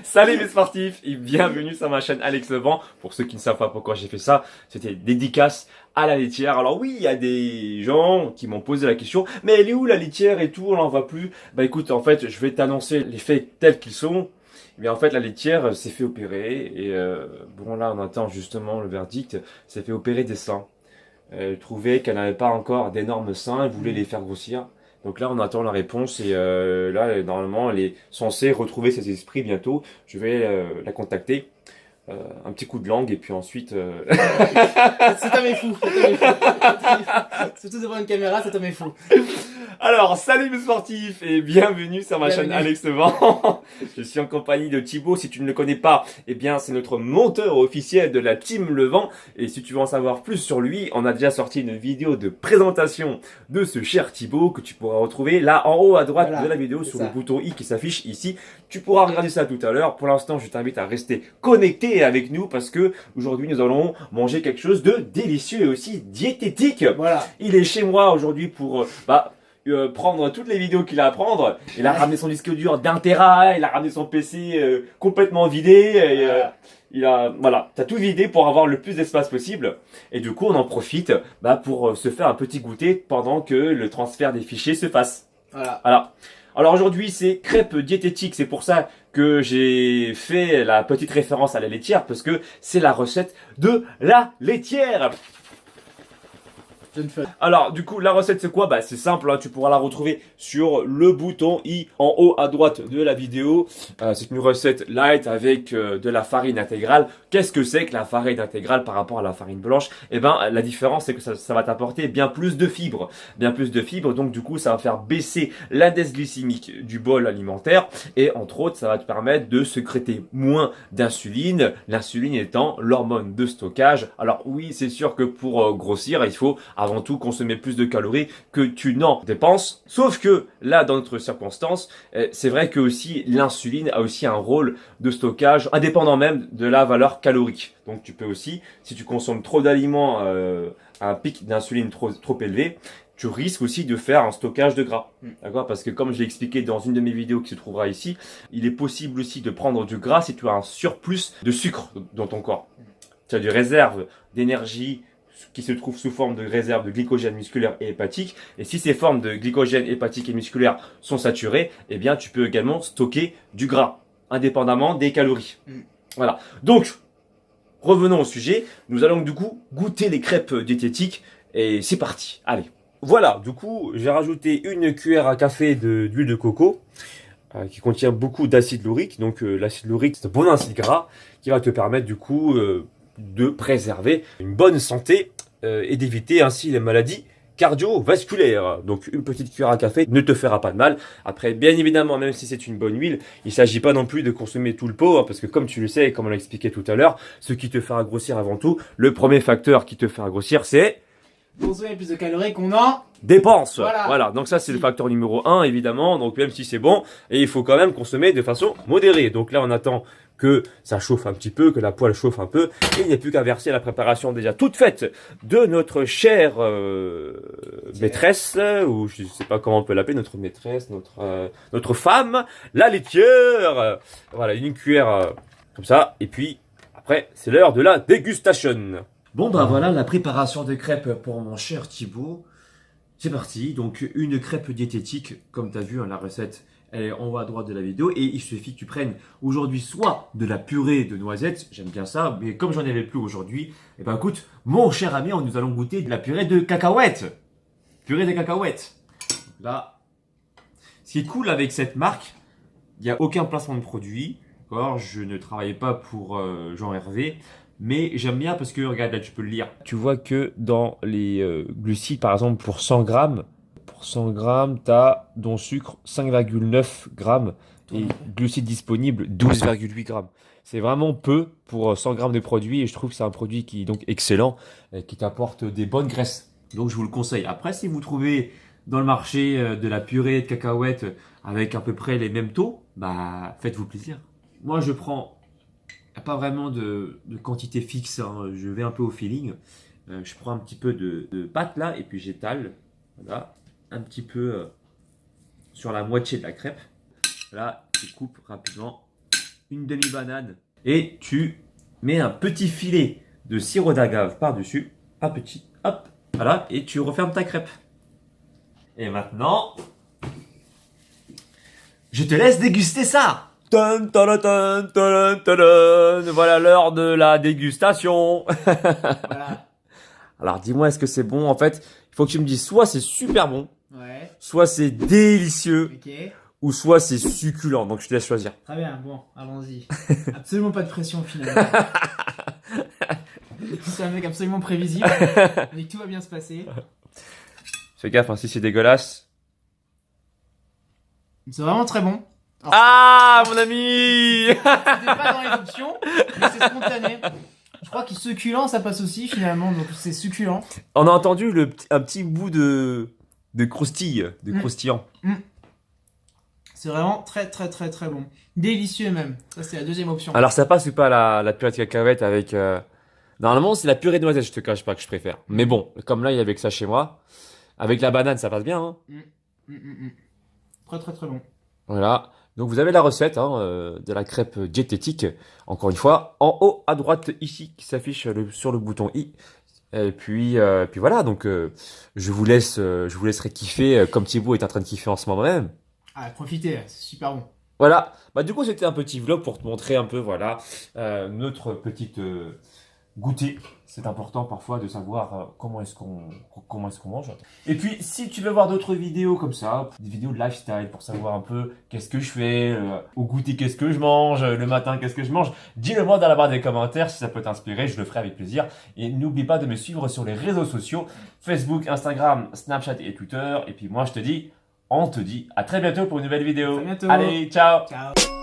Salut les sportifs et bienvenue sur ma chaîne Alex Levent. Pour ceux qui ne savent pas pourquoi j'ai fait ça, c'était dédicace à la laitière. Alors oui, il y a des gens qui m'ont posé la question, mais elle est où la laitière et tout, on n'en voit plus. Bah écoute, en fait, je vais t'annoncer les faits tels qu'ils sont. Mais en fait, la laitière s'est fait opérer et bon là, on attend justement le verdict. S'est fait opérer des seins. Elle trouvait qu'elle n'avait pas encore d'énormes seins, elle voulait les faire grossir. Donc là, on attend la réponse et là, normalement, elle est censée retrouver ses esprits bientôt. Je vais la contacter. Un petit coup de langue et puis ensuite... Cet homme est fou, cet homme est fou. Surtout devant une caméra, cet homme est fou. Alors, salut mes sportifs et bienvenue sur ma chaîne Bienvenue. Alex Levent. Je suis en compagnie de Thibaut. Si tu ne le connais pas, eh bien c'est notre monteur officiel de la Team Levent. Et si tu veux en savoir plus sur lui, on a déjà sorti une vidéo de présentation de ce cher Thibaut que tu pourras retrouver là en haut à droite Voilà, de la vidéo c'est sur ça. le bouton i qui s'affiche ici. Tu pourras regarder ça tout à l'heure. Pour l'instant, je t'invite à rester connecté avec nous parce que aujourd'hui nous allons manger quelque chose de délicieux et aussi diététique. Voilà. Il est chez moi aujourd'hui pour prendre toutes les vidéos qu'il a à prendre. Il a ramené son disque dur d'un Tera, il a ramené son PC complètement vidé. Et, voilà, t'as tout vidé pour avoir le plus d'espace possible. Et du coup, on en profite pour se faire un petit goûter pendant que le transfert des fichiers se fasse. Voilà. Alors aujourd'hui, c'est crêpes diététiques. C'est pour ça que j'ai fait la petite référence à la laitière parce que c'est la recette de la laitière. Jeune fun. Alors du coup la recette c'est quoi? Bah c'est simple, hein, tu pourras la retrouver sur le bouton i en haut à droite de la vidéo. C'est une recette light avec de la farine intégrale. Qu'est-ce que c'est que la farine intégrale par rapport à la farine blanche? Eh ben la différence c'est que ça va t'apporter bien plus de fibres. Bien plus de fibres, donc du coup ça va faire baisser l'index glycémique du bol alimentaire. Et entre autres ça va te permettre de sécréter moins d'insuline. L'insuline étant l'hormone de stockage. Alors oui c'est sûr que pour grossir il faut avant tout consommer plus de calories que tu n'en dépenses. Sauf que là, dans notre circonstance, c'est vrai que aussi l'insuline a aussi un rôle de stockage indépendant même de la valeur calorique. Donc tu peux aussi, si tu consommes trop d'aliments à un pic d'insuline trop élevé, tu risques aussi de faire un stockage de gras. D'accord? Parce que comme je l'ai expliqué dans une de mes vidéos qui se trouvera ici, il est possible aussi de prendre du gras si tu as un surplus de sucre dans ton corps. Tu as des réserves d'énergie qui se trouvent sous forme de réserve de glycogène musculaire et hépatique. Et si ces formes de glycogène hépatique et musculaire sont saturées, eh bien tu peux également stocker du gras, indépendamment des calories. Voilà. Donc, revenons au sujet. Nous allons du coup goûter les crêpes diététiques. Et c'est parti. Allez. Voilà, du coup, j'ai rajouté une cuillère à café d'huile de coco qui contient beaucoup d'acide laurique. Donc l'acide laurique, c'est un bon acide gras qui va te permettre du coup de préserver une bonne santé et d'éviter ainsi les maladies cardiovasculaires. Donc une petite cuillère à café ne te fera pas de mal. Après, bien évidemment, même si c'est une bonne huile, il ne s'agit pas non plus de consommer tout le pot, hein, parce que comme tu le sais et comme on l'a expliqué tout à l'heure, ce qui te fera grossir avant tout, le premier facteur qui te fera grossir, c'est Consommer plus de calories qu'on en... dépenses. Voilà. Voilà, donc ça c'est le facteur numéro 1 évidemment, donc même si c'est bon, et il faut quand même consommer de façon modérée. Donc là on attend que ça chauffe un petit peu, que la poêle chauffe un peu, et il n'y a plus qu'à verser la préparation déjà toute faite de notre chère maîtresse, ou je ne sais pas comment on peut l'appeler, notre maîtresse, notre femme, la laitière. Voilà, une cuillère comme ça, et puis après c'est l'heure de la dégustation. Bon bah voilà la préparation des crêpes pour mon cher Thibaut. C'est parti, donc une crêpe diététique, comme tu as vu, hein, la recette elle est en haut à droite de la vidéo et il suffit que tu prennes aujourd'hui soit de la purée de noisettes, j'aime bien ça, mais comme j'en avais plus aujourd'hui, et ben écoute, mon cher ami, nous allons goûter de la purée de cacahuètes. Purée de cacahuètes. Là, ce qui est cool avec cette marque, il n'y a aucun placement de produit, d'accord, je ne travaille pas pour Jean Hervé. Mais j'aime bien parce que, regarde, là tu peux le lire. Tu vois que dans les glucides, par exemple, pour 100 grammes, tu as dont sucre 5,9 grammes et glucides disponibles 12,8 grammes. C'est vraiment peu pour 100 grammes de produit et je trouve que c'est un produit qui est donc excellent et qui t'apporte des bonnes graisses. Donc je vous le conseille. Après, si vous trouvez dans le marché de la purée de cacahuètes avec à peu près les mêmes taux, bah faites-vous plaisir. Moi, je prends pas vraiment de quantité fixe, hein. Je vais un peu au feeling. Je prends un petit peu de pâte là et puis j'étale, voilà, un petit peu sur la moitié de la crêpe. Là, tu coupes rapidement une demi-banane et tu mets un petit filet de sirop d'agave par-dessus. Un petit, hop, voilà, et tu refermes ta crêpe. Et maintenant, je te laisse déguster ça. Tan, tan, tan, tan, tan, tan. Voilà l'heure de la dégustation. Voilà. Alors dis-moi, est-ce que c'est bon? En fait, il faut que tu me dises soit c'est super bon, Ouais. soit c'est délicieux, Ok. ou soit c'est succulent. Donc je te laisse choisir. Très bien, bon, allons-y. Absolument pas de pression finalement. C'est un mec absolument prévisible. Mais tout va bien se passer. Fais gaffe, hein, si c'est dégueulasse. C'est vraiment très bon. Alors, Ah, mon ami. c'était pas dans les options, mais c'est spontané. Je crois que succulent, ça passe aussi finalement, donc c'est succulent. On a entendu un petit bout de croustille, de croustillant. C'est vraiment très très très très bon. Délicieux même. Ça c'est la deuxième option. Alors ça passe ou pas la purée de cacahuètes avec... Normalement c'est la purée de noisette, je te cache pas que je préfère. Mais bon, comme là il y avait que ça chez moi, avec la banane ça passe bien. Hein. Très très très bon. Voilà, donc vous avez la recette de la crêpe diététique, encore une fois, en haut à droite ici, qui s'affiche sur le bouton i. Et puis voilà, donc je vous laisserai kiffer comme Thibaut est en train de kiffer en ce moment même. Ah, profitez, c'est super bon. Voilà, bah du coup c'était un petit vlog pour te montrer un peu voilà notre petite goûter. C'est important parfois de savoir comment est-ce qu'on mange. Et puis si tu veux voir d'autres vidéos comme ça, des vidéos de lifestyle pour savoir un peu qu'est-ce que je fais, au goûter qu'est-ce que je mange, le matin qu'est-ce que je mange, dis-le moi dans la barre des commentaires si ça peut t'inspirer, je le ferai avec plaisir. Et n'oublie pas de me suivre sur les réseaux sociaux, Facebook, Instagram, Snapchat et Twitter. Et puis moi je te dis, on te dit à très bientôt pour une nouvelle vidéo. À très bientôt. Allez, ciao. Ciao.